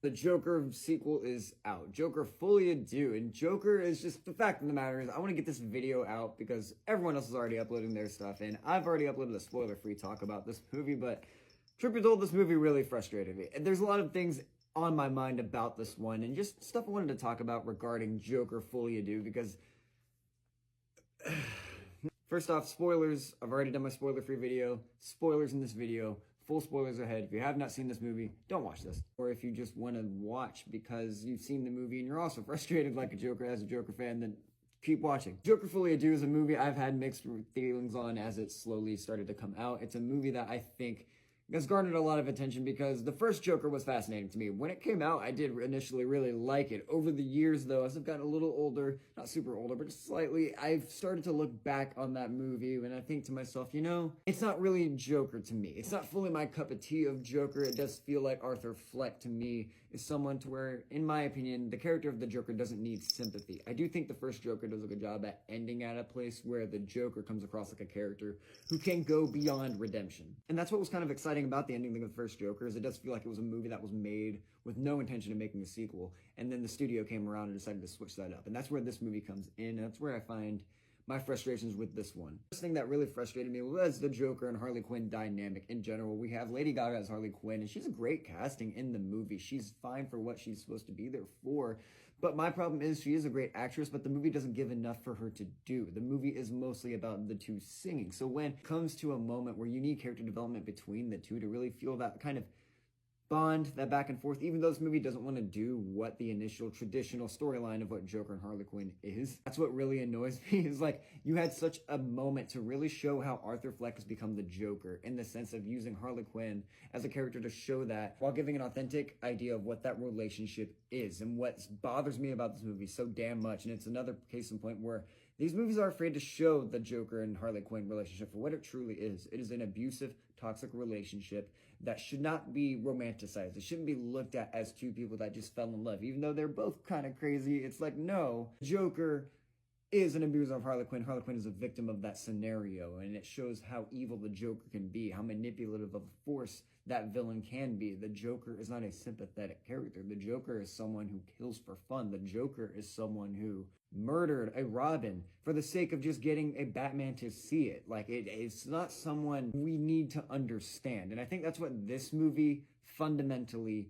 The Joker sequel is out. Joker Folie, and Joker is just, the fact of the matter is, I want to get this video out because everyone else is already uploading their stuff, and I've already uploaded a spoiler-free talk about this movie, but truth be told, this movie really frustrated me. And there's a lot of things on my mind about this one, and just stuff I wanted to talk about regarding Joker Folie because first off, spoilers. I've already done my spoiler-free video. Spoilers in this video. Full spoilers ahead. If you have not seen this movie, don't watch this. Or if you just want to watch because you've seen the movie and you're also frustrated like a Joker as a Joker fan, then keep watching. Joker Folie is a movie I've had mixed feelings on as it slowly started to come out. It's a movie that I think has garnered a lot of attention because the first Joker was fascinating to me. When it came out, I did initially really like it. Over the years, though, as I've gotten a little older, not super older, but just slightly, I've started to look back on that movie and I think to myself, you know, it's not really Joker to me. It's not fully my cup of tea of Joker. It does feel like Arthur Fleck to me is someone to where, in my opinion, the character of the Joker doesn't need sympathy. I do think the first Joker does a good job at ending at a place where the Joker comes across like a character who can go beyond redemption. And that's what was kind of exciting about the ending of the first Joker, is it does feel like it was a movie that was made with no intention of making a sequel, and then the studio came around and decided to switch that up. And that's where this movie comes in, and that's where I find my frustrations with this one. The first thing that really frustrated me was the Joker and Harley Quinn dynamic in general. We have Lady Gaga as Harley Quinn, and she's a great casting in the movie. She's fine for what she's supposed to be there for. But my problem is she is a great actress, but the movie doesn't give enough for her to do. The movie is mostly about the two singing. So when it comes to a moment where you need character development between the two to really feel that kind of bond, that back and forth, even though this movie doesn't want to do what the initial traditional storyline of what Joker and Harley Quinn is, that's what really annoys me, is like, you had such a moment to really show how Arthur Fleck has become the Joker, in the sense of using Harley Quinn as a character to show that, while giving an authentic idea of what that relationship is. And what bothers me about this movie so damn much, and it's another case in point where these movies are afraid to show the Joker and Harley Quinn relationship for what it truly is. It is an abusive, toxic relationship that should not be romanticized. It shouldn't be looked at as two people that just fell in love. Even though they're both kind of crazy, it's like, no, Joker is an abuser of Harley Quinn. Harley Quinn is a victim of that scenario, and it shows how evil the Joker can be, how manipulative of a force that villain can be. The Joker is not a sympathetic character. The Joker is someone who kills for fun. The Joker is someone who murdered a Robin for the sake of just getting a Batman to see it. Like, it's not someone we need to understand. And I think that's what this movie fundamentally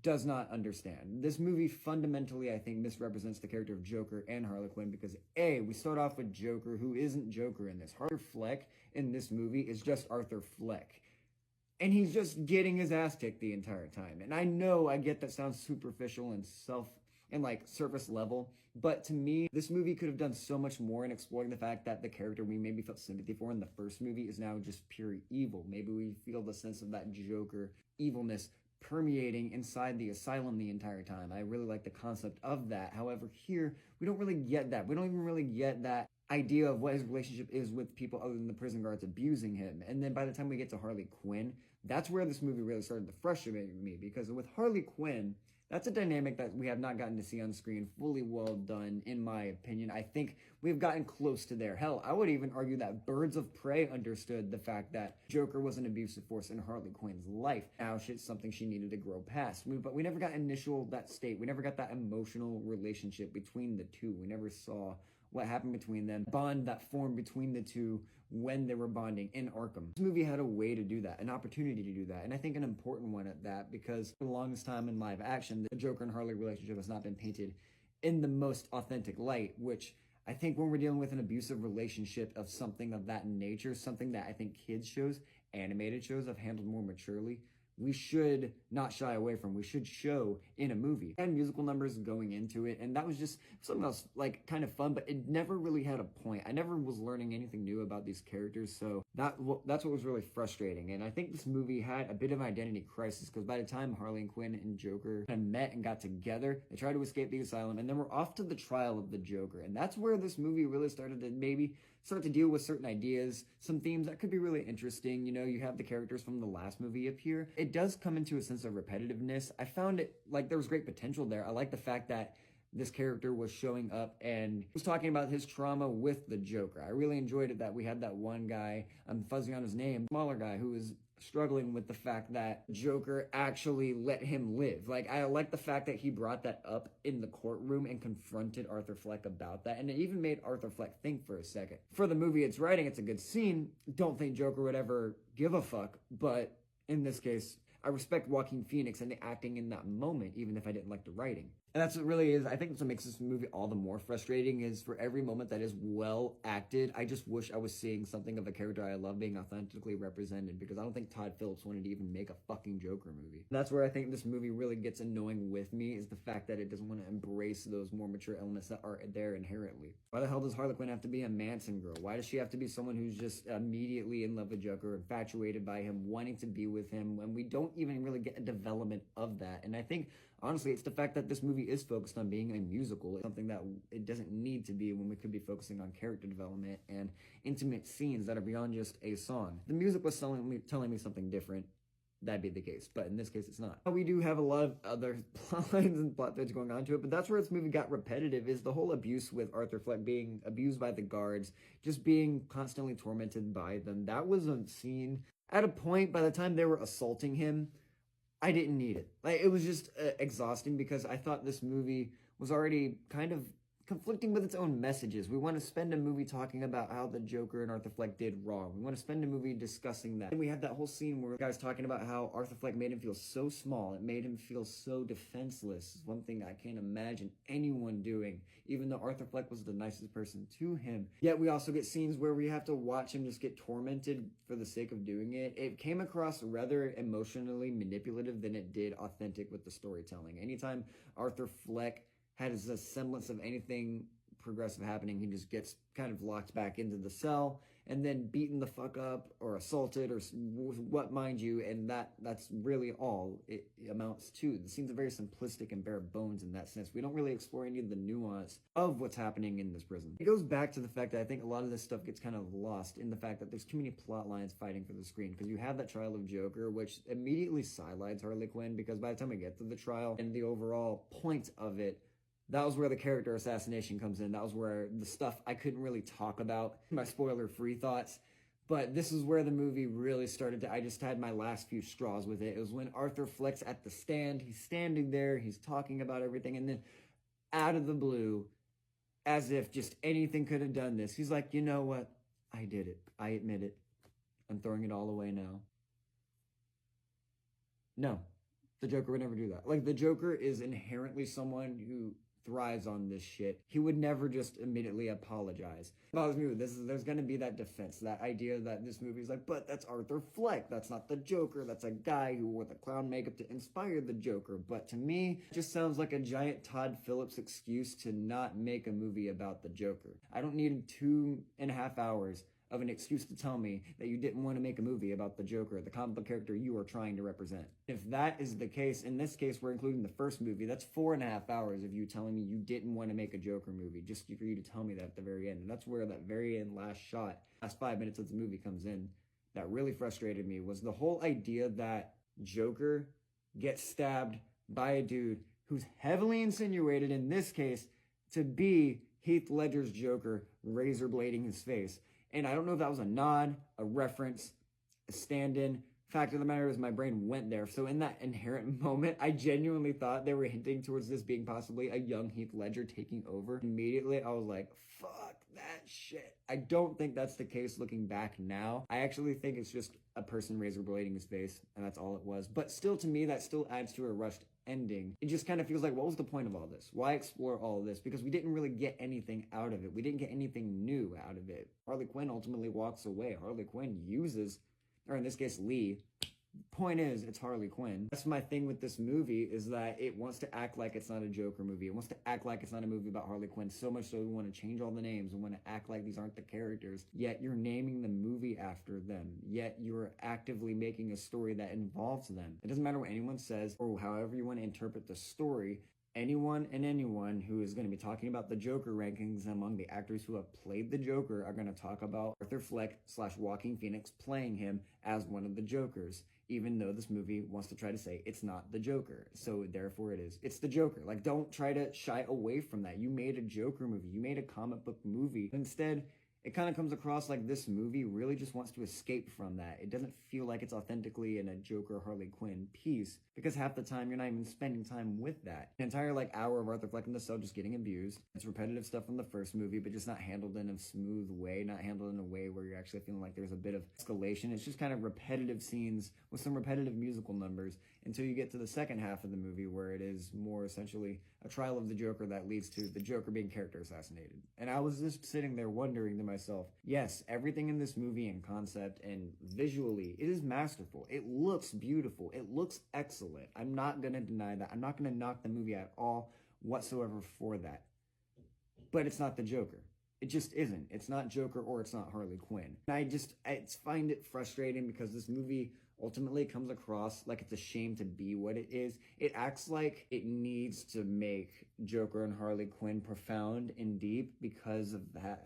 does not understand. This movie fundamentally, I think, misrepresents the character of Joker and Harley Quinn because, A, we start off with Joker, who isn't Joker in this. Arthur Fleck in this movie is just Arthur Fleck. And he's just getting his ass kicked the entire time. And I know, I get that sounds superficial and like surface level, but to me, this movie could have done so much more in exploring the fact that the character we maybe felt sympathy for in the first movie is now just pure evil. Maybe we feel the sense of that Joker evilness permeating inside the asylum the entire time. I really like the concept of that. However, here, we don't really get that. We don't even really get that idea of what his relationship is with people other than the prison guards abusing him. And then by the time we get to Harley Quinn, that's where this movie really started to frustrate me, because with Harley Quinn, that's a dynamic that we have not gotten to see on screen fully well done, in my opinion. I think we've gotten close to there. Hell, I would even argue that Birds of Prey understood the fact that Joker was an abusive force in Harley Quinn's life. Now, it's something she needed to grow past. But we never got that state. We never got that emotional relationship between the two. We never saw what happened between them, bond that formed between the two when they were bonding in Arkham. This movie had a way to do that, an opportunity to do that, and I think an important one at that, because for the longest time in live action, the Joker and Harley relationship has not been painted in the most authentic light, which I think when we're dealing with an abusive relationship of something of that nature, something that I think kids shows, animated shows have handled more maturely, we should not shy away from. We should show in a movie. And musical numbers going into it, and that was just something else, like, kind of fun, but it never really had a point. I never was learning anything new about these characters, so that's what was really frustrating. And I think this movie had a bit of an identity crisis, because by the time Harley and Quinn and Joker kind of met and got together, they tried to escape the asylum, and then we're off to the trial of the Joker. And that's where this movie really started to maybe start to deal with certain ideas, some themes that could be really interesting. You know, you have the characters from the last movie up here. It does come into a sense of repetitiveness. I found it, like, there was great potential there. I like the fact that this character was showing up and was talking about his trauma with the Joker. I really enjoyed it that we had that one guy, I'm fuzzy on his name, smaller guy, who was struggling with the fact that Joker actually let him live. Like, I like the fact that he brought that up in the courtroom and confronted Arthur Fleck about that, and it even made Arthur Fleck think for a second. For the movie it's writing, it's a good scene. Don't think Joker would ever give a fuck, but in this case, I respect Joaquin Phoenix and the acting in that moment, even if I didn't like the writing. And that's what really is, I think that's what makes this movie all the more frustrating, is for every moment that is well acted, I just wish I was seeing something of a character I love being authentically represented, because I don't think Todd Phillips wanted to even make a fucking Joker movie. And that's where I think this movie really gets annoying with me, is the fact that it doesn't want to embrace those more mature elements that are there inherently. Why the hell does Harley Quinn have to be a Manson girl? Why does she have to be someone who's just immediately in love with Joker, infatuated by him, wanting to be with him, when we don't even really get a development of that? And I think honestly, it's the fact that this movie is focused on being a musical. It's something that it doesn't need to be, when we could be focusing on character development and intimate scenes that are beyond just a song. The music was telling me something different. That'd be the case, but in this case it's not. We do have a lot of other plot lines and plot threads going on to it, but that's where this movie got repetitive, is the whole abuse with Arthur Fleck being abused by the guards, just being constantly tormented by them. That was a scene, at a point, by the time they were assaulting him, I didn't need it. Like, it was just exhausting, because I thought this movie was already kind of conflicting with its own messages. We want to spend a movie talking about how the Joker and Arthur Fleck did wrong. We want to spend a movie discussing that. And we had that whole scene where the guy's talking about how Arthur Fleck made him feel so small. It made him feel so defenseless. It's one thing I can't imagine anyone doing, even though Arthur Fleck was the nicest person to him. Yet we also get scenes where we have to watch him just get tormented for the sake of doing it. It came across rather emotionally manipulative than it did authentic with the storytelling. Anytime Arthur Fleck has a semblance of anything progressive happening, he just gets kind of locked back into the cell and then beaten the fuck up or assaulted or what, mind you, and that's really all it amounts to. The scenes are very simplistic and bare bones in that sense. We don't really explore any of the nuance of what's happening in this prison. It goes back to the fact that I think a lot of this stuff gets kind of lost in the fact that there's too many plot lines fighting for the screen, because you have that trial of Joker, which immediately sidelines Harley Quinn, because by the time we get to the trial and the overall point of it, that was where the character assassination comes in. That was where the stuff I couldn't really talk about, my spoiler-free thoughts. But this is where the movie really started to, I just had my last few straws with it. It was when Arthur Fleck's at the stand. He's standing there. He's talking about everything. And then out of the blue, as if just anything could have done this, he's like, you know what? I did it. I admit it. I'm throwing it all away now. No, the Joker would never do that. Like, the Joker is inherently someone who thrives on this shit. He would never just immediately apologize. About this movie, there's gonna be that defense, that idea that this movie's like, but that's Arthur Fleck, that's not the Joker, that's a guy who wore the clown makeup to inspire the Joker. But to me, it just sounds like a giant Todd Phillips excuse to not make a movie about the Joker. I don't need 2.5 hours of an excuse to tell me that you didn't want to make a movie about the Joker, the comic book character you are trying to represent. If that is the case, in this case, we're including the first movie, that's 4.5 hours of you telling me you didn't want to make a Joker movie, just for you to tell me that at the very end. And that's where that very end last shot, last 5 minutes of the movie comes in, that really frustrated me, was the whole idea that Joker gets stabbed by a dude who's heavily insinuated, in this case, to be Heath Ledger's Joker, razor blading his face. And I don't know if that was a nod, a reference, a stand-in. Fact of the matter is my brain went there. So in that inherent moment, I genuinely thought they were hinting towards this being possibly a young Heath Ledger taking over. Immediately, I was like, fuck that shit. I don't think that's the case looking back now. I actually think it's just a person razor blading his face, and that's all it was. But still, to me, that still adds to a rushed ending. It just kind of feels like, what was the point of all this? Why explore all of this? Because we didn't really get anything out of it. We didn't get anything new out of it. Harley Quinn ultimately walks away. Harley Quinn uses, or in this case, Lee. Point is, it's Harley Quinn. That's my thing with this movie, is that it wants to act like it's not a Joker movie. It wants to act like it's not a movie about Harley Quinn, so much so we want to change all the names and want to act like these aren't the characters. Yet you're naming the movie after them. Yet you're actively making a story that involves them. It doesn't matter what anyone says or however you want to interpret the story. Anyone who is going to be talking about the Joker rankings among the actors who have played the Joker are going to talk about Arthur Fleck / Joaquin Phoenix playing him as one of the Jokers, even though this movie wants to try to say it's not the Joker. So therefore it is. It's the Joker. Like, don't try to shy away from that. You made a Joker movie. You made a comic book movie. Instead, It kind of comes across like this movie really just wants to escape from that. It doesn't feel like it's authentically in a Joker Harley Quinn piece, because half the time you're not even spending time with that. An entire like hour of Arthur Fleck in the cell just getting abused. It's repetitive stuff from the first movie, but just not handled in a smooth way, not handled in a way where you're actually feeling like there's a bit of escalation. It's just kind of repetitive scenes with some repetitive musical numbers until you get to the second half of the movie, where it is more essentially a trial of the Joker that leads to the Joker being character assassinated. And I was just sitting there wondering to myself, yes, everything in this movie and concept and visually, it is masterful. It looks beautiful. It looks excellent. I'm not going to deny that. I'm not going to knock the movie at all whatsoever for that. But it's not the Joker. It just isn't. It's not Joker or it's not Harley Quinn. And I find it frustrating because this movie ultimately comes across like it's a shame to be what it is. It acts like it needs to make Joker and Harley Quinn profound and deep because of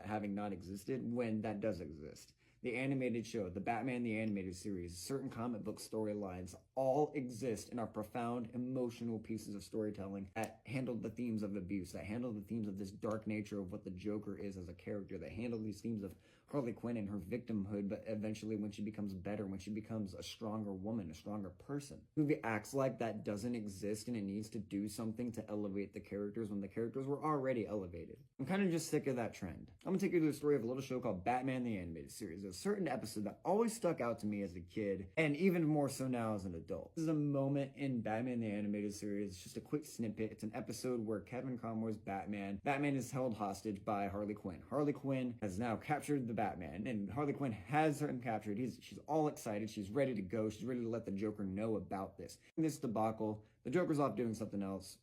having not existed, when that does exist. The animated show, the Batman the Animated Series, certain comic book storylines all exist and are profound, emotional pieces of storytelling that handle the themes of abuse, that handle the themes of this dark nature of what the Joker is as a character, that handle these themes of Harley Quinn and her victimhood, but eventually when she becomes better, when she becomes a stronger woman, a stronger person. The movie acts like that doesn't exist and it needs to do something to elevate the characters when the characters were already elevated. I'm kind of just sick of that trend. I'm gonna take you through the story of a little show called Batman the Animated Series. There's a certain episode that always stuck out to me as a kid, and even more so now as an adult. This is a moment in Batman the Animated Series. It's just a quick snippet. It's an episode where Kevin Conroy's Batman is held hostage by Harley Quinn. Harley Quinn has now captured the Batman, and Harley Quinn has him captured. She's all excited. She's ready to go. She's ready to let the Joker know about this. In this debacle, the Joker's off doing something else,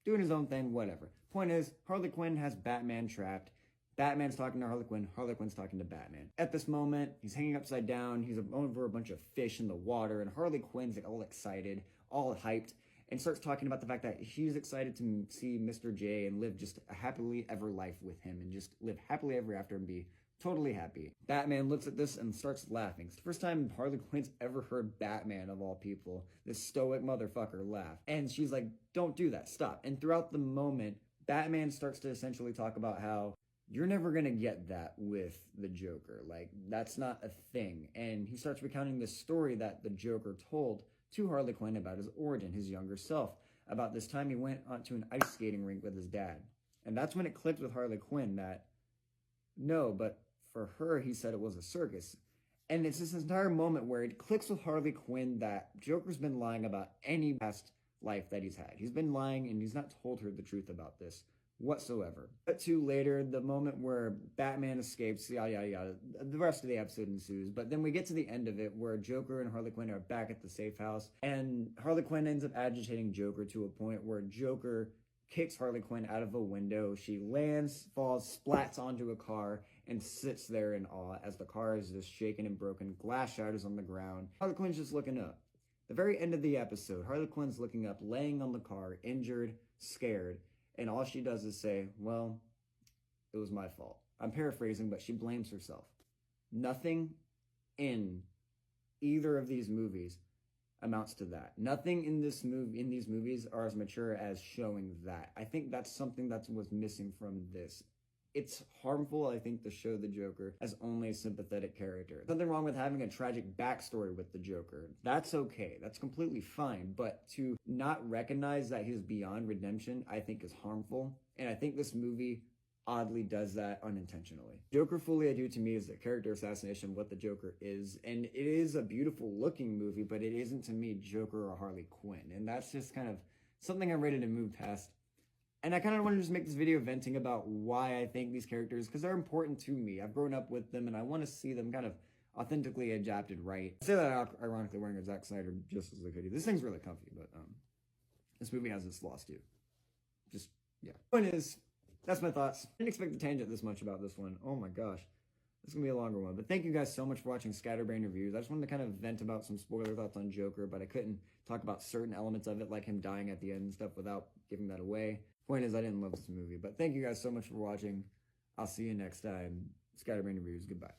doing his own thing, whatever. Point is, Harley Quinn has Batman trapped. Batman's talking to Harley Quinn. Harley Quinn's talking to Batman. At this moment, he's hanging upside down. He's over a bunch of fish in the water, and Harley Quinn's like all excited, all hyped, and starts talking about the fact that she's excited to see Mr. J and live just a happily ever life with him and just live happily ever after and be totally happy. Batman looks at this and starts laughing. It's the first time Harley Quinn's ever heard Batman, of all people, this stoic motherfucker, laugh. And she's like, don't do that, stop. And throughout the moment, Batman starts to essentially talk about how you're never gonna get that with the Joker. Like, that's not a thing. And he starts recounting this story that the Joker told to Harley Quinn about his origin, his younger self, about this time he went onto an ice skating rink with his dad. And that's when it clicked with Harley Quinn that, no, but for her, he said it was a circus. And it's this entire moment where it clicks with Harley Quinn that Joker's been lying about any past life that he's had. He's been lying and he's not told her the truth about this whatsoever. But to later, the moment where Batman escapes, yada yada yada, the rest of the episode ensues. But then we get to the end of it where Joker and Harley Quinn are back at the safe house, and Harley Quinn ends up agitating Joker to a point where Joker kicks Harley Quinn out of a window. She lands, falls, splats onto a car, and sits there in awe as the car is just shaken and broken. Glass shatters on the ground. Harley Quinn's just looking up. The very end of the episode, Harley Quinn's looking up, laying on the car, injured, scared, and all she does is say, well, it was my fault. I'm paraphrasing, but she blames herself. Nothing in either of these movies amounts to that. Nothing in these movies are as mature as showing that. I think that's something that was missing from this. It's harmful, I think, to show the Joker as only a sympathetic character. There's nothing wrong with having a tragic backstory with the Joker. That's okay. That's completely fine. But to not recognize that he's beyond redemption, I think is harmful. And I think this movie oddly does that unintentionally. Joker Folie to me is the character assassination of what the Joker is. And it is a beautiful looking movie, but it isn't to me Joker or Harley Quinn. And that's just kind of something I'm ready to move past. And I kind of want to just make this video venting about why I think these characters, because they're important to me. I've grown up with them and I want to see them kind of authentically adapted right. I say that ironically wearing a Zack Snyder just as a hoodie. This thing's really comfy, but this movie has its flaws too. Just, yeah. Point is, that's my thoughts. I didn't expect to tangent this much about this one. Oh my gosh. This is going to be a longer one. But thank you guys so much for watching Scatterbrain Reviews. I just wanted to kind of vent about some spoiler thoughts on Joker, but I couldn't talk about certain elements of it, like him dying at the end and stuff, without giving that away. Point is, I didn't love this movie. But thank you guys so much for watching. I'll see you next time. Scatterbrain Reviews. Goodbye.